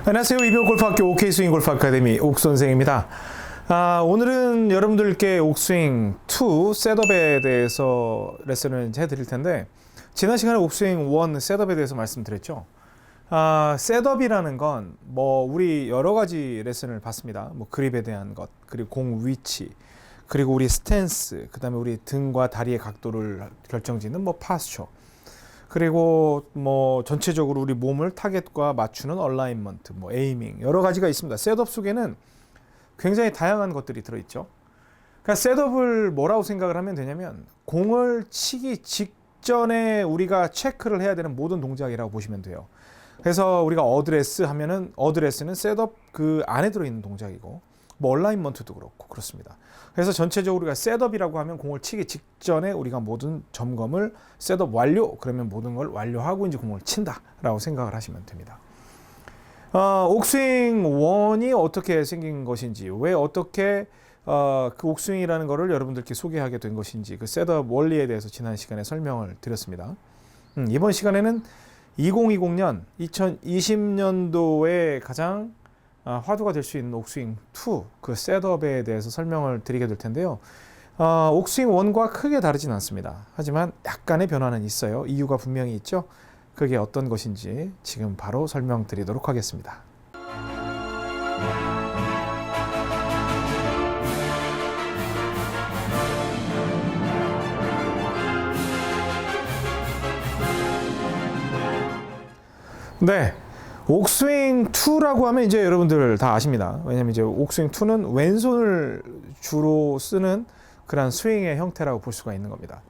안녕하세요. 이병골프학교 OK스윙 골프 아카데미 옥선생입니다. 오늘은 여러분들께 옥스윙 2 셋업에 대해서 레슨을 해드릴 텐데, 지난 시간에 옥스윙 1 셋업에 대해서 말씀드렸죠. 셋업이라는 건 우리 여러 가지 레슨을 봤습니다. 그립에 대한 것, 그리고 공 위치, 그리고 우리 스탠스, 그 다음에 우리 등과 다리의 각도를 결정짓는 파스처, 그리고 전체적으로 우리 몸을 타겟과 맞추는 얼라인먼트, 에이밍, 여러 가지가 있습니다. 셋업 속에는 굉장히 다양한 것들이 들어있죠. 그러니까 셋업을 뭐라고 생각을 하면 되냐면, 공을 치기 직전에 우리가 체크를 해야 되는 모든 동작이라고 보시면 돼요. 그래서 우리가 어드레스 하면은, 어드레스는 셋업 그 안에 들어있는 동작이고, 얼라인먼트도 그렇고 그렇습니다. 그래서 전체적으로 우리가 셋업이라고 하면 공을 치기 직전에 우리가 모든 점검을 셋업 완료, 그러면 모든 걸 완료하고 이제 공을 친다라고 생각을 하시면 됩니다. 옥스윙 1이 어떻게 생긴 것인지, 왜 어떻게 그 옥스윙이라는 것을 여러분들께 소개하게 된 것인지, 그 셋업 원리에 대해서 지난 시간에 설명을 드렸습니다. 이번 시간에는 2020년, 2020년도에 가장 화두가 될 수 있는 옥스윙 2, 그 셋업에 대해서 설명을 드리게 될 텐데요. 옥스윙 1과 크게 다르진 않습니다. 하지만 약간의 변화는 있어요. 이유가 분명히 있죠. 그게 어떤 것인지 지금 바로 설명드리도록 하겠습니다. 네. 옥스윙 2라고 하면 이제 여러분들 다 아십니다. 왜냐면 이제 옥스윙 2는 왼손을 주로 쓰는 그런 스윙의 형태라고 볼 수가 있는 겁니다.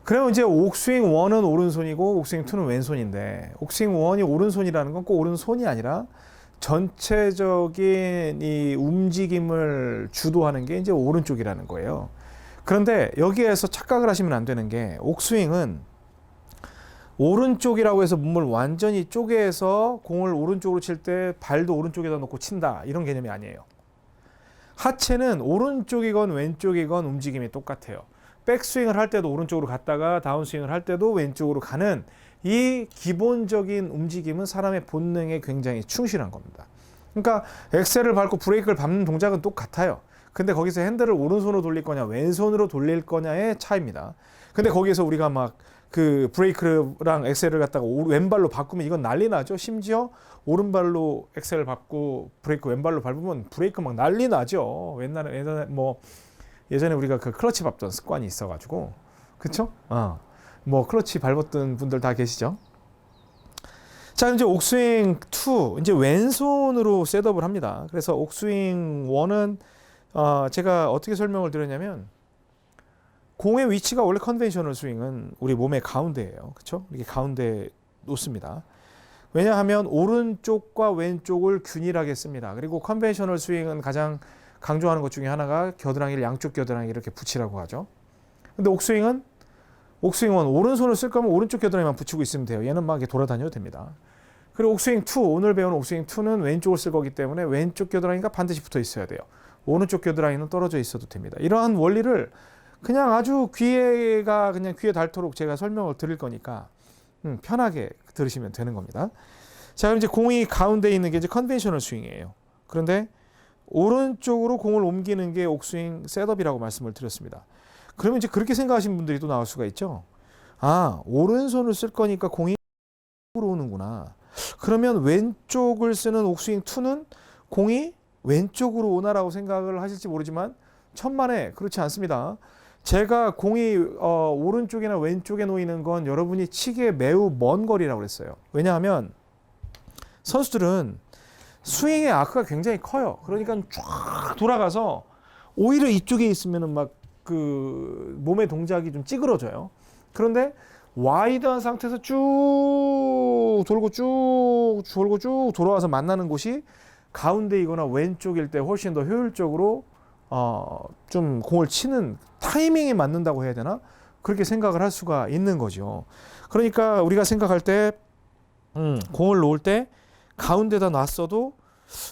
그러면 이제 옥스윙 1은 오른손이고 옥스윙 2는 왼손인데, 옥스윙 1이 오른손이라는 건 꼭 오른손이 아니라 전체적인 이 움직임을 주도하는 게 이제 오른쪽이라는 거예요. 그런데 여기에서 착각을 하시면 안 되는 게, 옥스윙은 오른쪽이라고 해서 몸을 완전히 쪼개서 공을 오른쪽으로 칠 때 발도 오른쪽에다 놓고 친다, 이런 개념이 아니에요. 하체는 오른쪽이건 왼쪽이건 움직임이 똑같아요. 백스윙을 할 때도 오른쪽으로 갔다가 다운스윙을 할 때도 왼쪽으로 가는 이 기본적인 움직임은 사람의 본능에 굉장히 충실한 겁니다. 그러니까 엑셀을 밟고 브레이크를 밟는 동작은 똑같아요. 근데 거기서 핸들을 오른손으로 돌릴 거냐 왼손으로 돌릴 거냐의 차이입니다. 근데 거기에서 우리가 그 브레이크랑 엑셀을 갖다가 왼발로 바꾸면 이건 난리 나죠. 심지어 오른발로 엑셀을 밟고 브레이크 왼발로 밟으면 브레이크 난리 나죠. 예전에 우리가 그 클러치 밟던 습관이 있어가지고, 그쵸? 클러치 밟았던 분들 다 계시죠? 자, 이제 옥스윙 2, 이제 왼손으로 셋업을 합니다. 그래서 옥스윙 1은 제가 어떻게 설명을 드렸냐면, 공의 위치가 원래 컨벤셔널 스윙은 우리 몸의 가운데예요. 그렇죠? 이렇게 가운데 놓습니다. 왜냐하면 오른쪽과 왼쪽을 균일하게 씁니다. 그리고 컨벤셔널 스윙은 가장 강조하는 것 중에 하나가 겨드랑이를, 양쪽 겨드랑이 이렇게 붙이라고 하죠. 근데 옥스윙은 오른손을 쓸 거면 오른쪽 겨드랑이만 붙이고 있으면 돼요. 얘는 이렇게 돌아다녀도 됩니다. 그리고 옥스윙 2, 오늘 배운 옥스윙 2는 왼쪽을 쓸 거기 때문에 왼쪽 겨드랑이가 반드시 붙어 있어야 돼요. 오른쪽 겨드랑이는 떨어져 있어도 됩니다. 이러한 원리를 그냥 아주 귀에 닳도록 제가 설명을 드릴 거니까 편하게 들으시면 되는 겁니다. 자, 그럼 이제 공이 가운데 있는 게 이제 컨벤셔널 스윙이에요. 그런데 오른쪽으로 공을 옮기는 게 옥스윙 셋업이라고 말씀을 드렸습니다. 그러면 이제 그렇게 생각하시는 분들이 또 나올 수가 있죠. 오른손을 쓸 거니까 공이 왼쪽으로 오는구나. 그러면 왼쪽을 쓰는 옥스윙 2는 공이 왼쪽으로 오나라고 생각을 하실지 모르지만 천만에 그렇지 않습니다. 제가 공이 오른쪽이나 왼쪽에 놓이는 건 여러분이 치기에 매우 먼 거리라고 그랬어요. 왜냐하면 선수들은 스윙의 아크가 굉장히 커요. 그러니까 쫙 돌아가서 오히려 이쪽에 있으면은 몸의 동작이 좀 찌그러져요. 그런데 와이드한 상태에서 쭉 돌고 돌아와서 만나는 곳이 가운데이거나 왼쪽일 때 훨씬 더 효율적으로 좀 공을 치는 타이밍에 맞는다고 해야 되나? 그렇게 생각을 할 수가 있는 거죠. 그러니까 우리가 생각할 때 공을 놓을 때 가운데다 놨어도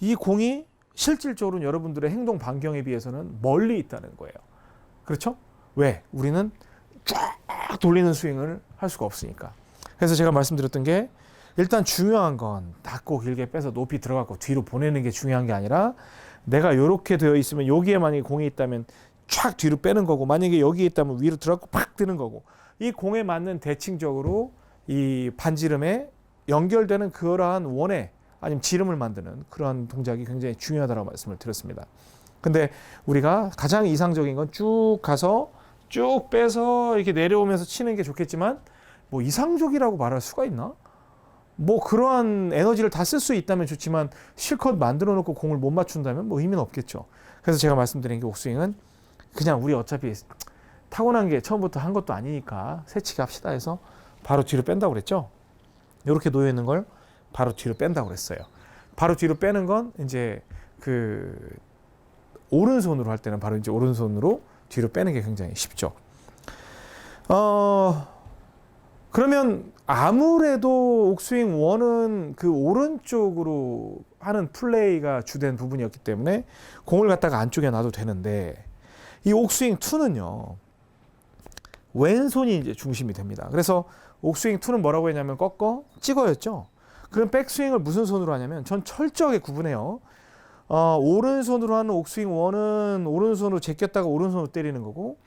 이 공이 실질적으로는 여러분들의 행동 반경에 비해서는 멀리 있다는 거예요. 그렇죠? 왜? 우리는 쫙 돌리는 스윙을 할 수가 없으니까. 그래서 제가 말씀드렸던 게, 일단 중요한 건 낮고 길게 빼서 높이 들어가고 뒤로 보내는 게 중요한 게 아니라 내가 이렇게 되어 있으면 여기에 만약에 공이 있다면 촥 뒤로 빼는 거고 만약에 여기에 있다면 위로 들어가고 팍 뜨는 거고 이 공에 맞는 대칭적으로 이 반지름에 연결되는 그러한 원에 아니면 지름을 만드는 그러한 동작이 굉장히 중요하다고 말씀을 드렸습니다. 근데 우리가 가장 이상적인 건 쭉 가서 쭉 빼서 이렇게 내려오면서 치는 게 좋겠지만 뭐 이상적이라고 말할 수가 있나? 뭐 그러한 에너지를 다 쓸 수 있다면 좋지만 실컷 만들어 놓고 공을 못 맞춘다면 뭐 의미는 없겠죠. 그래서 제가 말씀드린 게 옥스윙은 그냥 우리 어차피 타고난 게 처음부터 한 것도 아니니까 새치기 합시다 해서 바로 뒤로 뺀다고 그랬죠. 이렇게 놓여 있는 걸 바로 뒤로 뺀다고 그랬어요. 바로 뒤로 빼는 건 이제 그 오른손으로 할 때는 바로 이제 오른손으로 뒤로 빼는 게 굉장히 쉽죠. 그러면 아무래도 옥스윙 1은 그 오른쪽으로 하는 플레이가 주된 부분이었기 때문에 공을 갖다가 안쪽에 놔도 되는데 이 옥스윙 2는요. 왼손이 이제 중심이 됩니다. 그래서 옥스윙 2는 뭐라고 했냐면 꺾어 찍어였죠. 그럼 백스윙을 무슨 손으로 하냐면 전 철저하게 구분해요. 오른손으로 하는 옥스윙 1은 오른손으로 제꼈다가 오른손으로 때리는 거고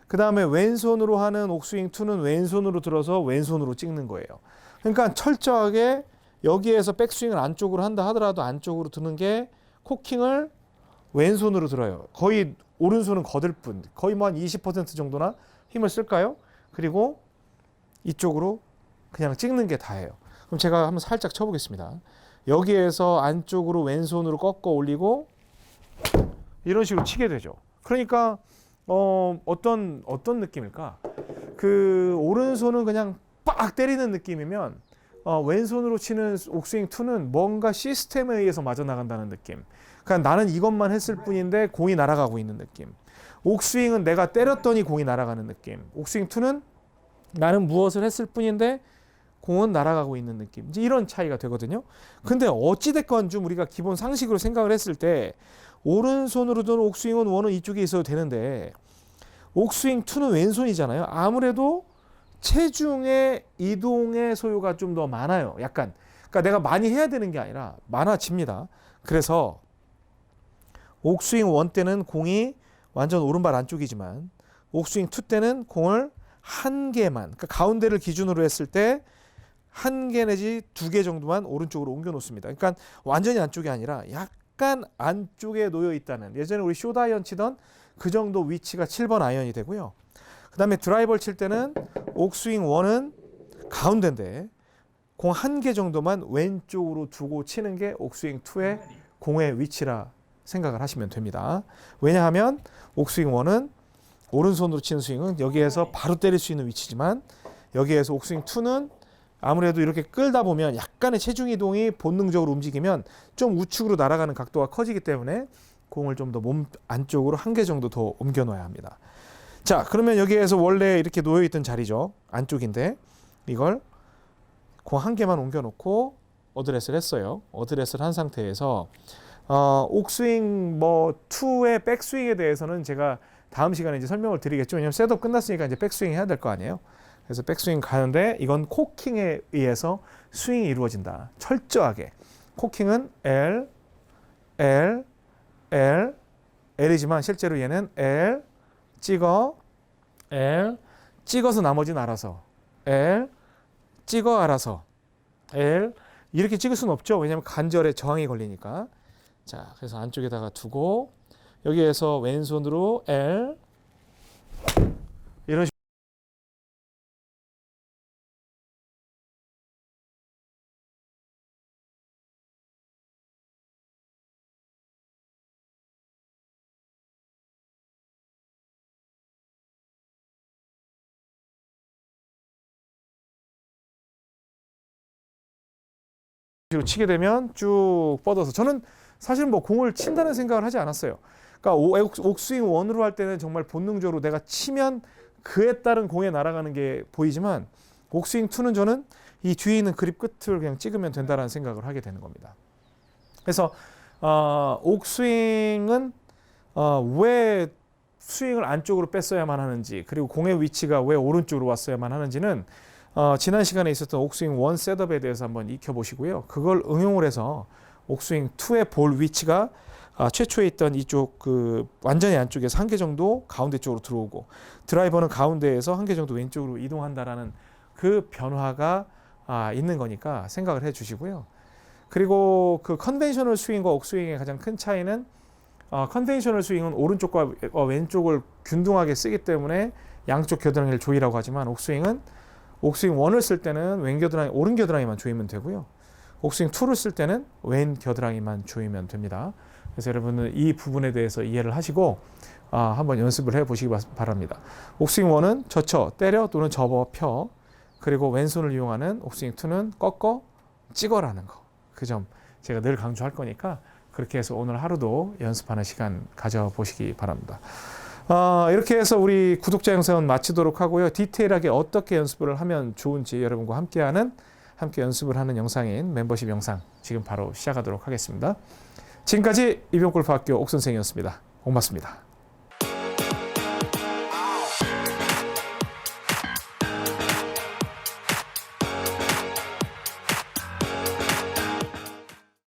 그 다음에 왼손으로 하는 옥스윙 2는 왼손으로 들어서 왼손으로 찍는 거예요. 그러니까 철저하게 여기에서 백스윙을 안쪽으로 한다 하더라도 안쪽으로 드는 게 코킹을 왼손으로 들어요. 거의 오른손은 거들 뿐. 거의 뭐 한 20% 정도나 힘을 쓸까요? 그리고 이쪽으로 그냥 찍는 게 다예요. 그럼 제가 한번 살짝 쳐보겠습니다. 여기에서 안쪽으로 왼손으로 꺾어 올리고 이런 식으로 치게 되죠. 그러니까 어떤 느낌일까? 그 오른손은 그냥 빡 때리는 느낌이면 왼손으로 치는 옥스윙 2는 뭔가 시스템에 의해서 맞아 나간다는 느낌. 그러니까 나는 이것만 했을 뿐인데 공이 날아가고 있는 느낌. 옥스윙은 내가 때렸더니 공이 날아가는 느낌. 옥스윙 2는 나는 무엇을 했을 뿐인데 공은 날아가고 있는 느낌. 이제 이런 차이가 되거든요. 근데 어찌됐건 좀 우리가 기본 상식으로 생각을 했을 때 오른손으로 든 옥스윙은 1은 이쪽에 있어도 되는데 옥스윙 2는 왼손이잖아요. 아무래도 체중의 이동의 소요가 좀 더 많아요. 약간. 그러니까 내가 많이 해야 되는 게 아니라 많아집니다. 그래서 옥스윙 1 때는 공이 완전 오른발 안쪽이지만 옥스윙 2 때는 공을 한 개만, 그러니까 가운데를 기준으로 했을 때 한 개 내지 2개 정도만 오른쪽으로 옮겨 놓습니다. 그러니까 완전히 안쪽이 아니라 약간 안쪽에 놓여 있다는, 예전에 우리 숏아이언 치던 그 정도 위치가 7번 아이언이 되고요. 그 다음에 드라이버를 칠 때는 옥스윙 1은 가운데인데 공 한 개 정도만 왼쪽으로 두고 치는 게 옥스윙 2의 공의 위치라 생각을 하시면 됩니다. 왜냐하면 옥스윙 1은 오른손으로 치는 스윙은 여기에서 바로 때릴 수 있는 위치지만 여기에서 옥스윙 2는 아무래도 이렇게 끌다 보면 약간의 체중 이동이 본능적으로 움직이면 좀 우측으로 날아가는 각도가 커지기 때문에 공을 좀 더 몸 안쪽으로 한 개 정도 더 옮겨 놓아야 합니다. 자, 그러면 여기에서 원래 이렇게 놓여 있던 자리죠. 안쪽인데 이걸 공 한 개만 옮겨 놓고 어드레스를 했어요. 어드레스를 한 상태에서 옥스윙 2의 백스윙에 대해서는 제가 다음 시간에 이제 설명을 드리겠죠. 왜냐하면 셋업 끝났으니까 이제 백스윙 해야 될 거 아니에요. 그래서 백스윙 가는데 이건 코킹에 의해서 스윙이 이루어진다. 철저하게. 코킹은 L, L, L, L이지만 실제로 얘는 L, 찍어, L, 찍어서 나머지는 알아서, L, 찍어 알아서, L, 이렇게 찍을 수는 없죠. 왜냐하면 관절에 저항이 걸리니까. 자, 그래서 안쪽에다가 두고 여기에서 왼손으로 L, 이런 식으로 치게 되면 쭉 뻗어서, 저는 사실 뭐 공을 친다는 생각을 하지 않았어요. 그러니까 옥스윙 1으로 할 때는 정말 본능적으로 내가 치면 그에 따른 공에 날아가는 게 보이지만 옥스윙 2는 저는 이 뒤에 있는 그립 끝을 그냥 찍으면 된다는 생각을 하게 되는 겁니다. 그래서 옥스윙은 왜 스윙을 안쪽으로 뺐어야만 하는지, 그리고 공의 위치가 왜 오른쪽으로 왔어야만 하는지는 지난 시간에 있었던 옥스윙 1 셋업에 대해서 한번 익혀보시고요. 그걸 응용을 해서 옥스윙 2의 볼 위치가 최초에 있던 이쪽 완전히 안쪽에서 한 개 정도 가운데 쪽으로 들어오고 드라이버는 가운데에서 한 개 정도 왼쪽으로 이동한다라는 그 변화가 있는 거니까 생각을 해 주시고요. 그리고 그 컨벤셔널 스윙과 옥스윙의 가장 큰 차이는 컨벤셔널 스윙은 오른쪽과 왼쪽을 균등하게 쓰기 때문에 양쪽 겨드랑이를 조이라고 하지만 옥스윙은 옥스윙 1을 쓸 때는 오른 겨드랑이만 조이면 되고요. 옥스윙 2를 쓸 때는 왼 겨드랑이만 조이면 됩니다. 그래서 여러분은 이 부분에 대해서 이해를 하시고 한번 연습을 해보시기 바랍니다. 옥스윙 1은 젖혀, 때려 또는 접어, 펴. 그리고 왼손을 이용하는 옥스윙 2는 꺾어, 찍어라는 거. 그 점 제가 늘 강조할 거니까 그렇게 해서 오늘 하루도 연습하는 시간 가져보시기 바랍니다. 이렇게 해서 우리 구독자 영상은 마치도록 하고요. 디테일하게 어떻게 연습을 하면 좋은지 여러분과 함께 연습을 하는 영상인 멤버십 영상 지금 바로 시작하도록 하겠습니다. 지금까지 이병골프학교 옥선생이었습니다. 고맙습니다.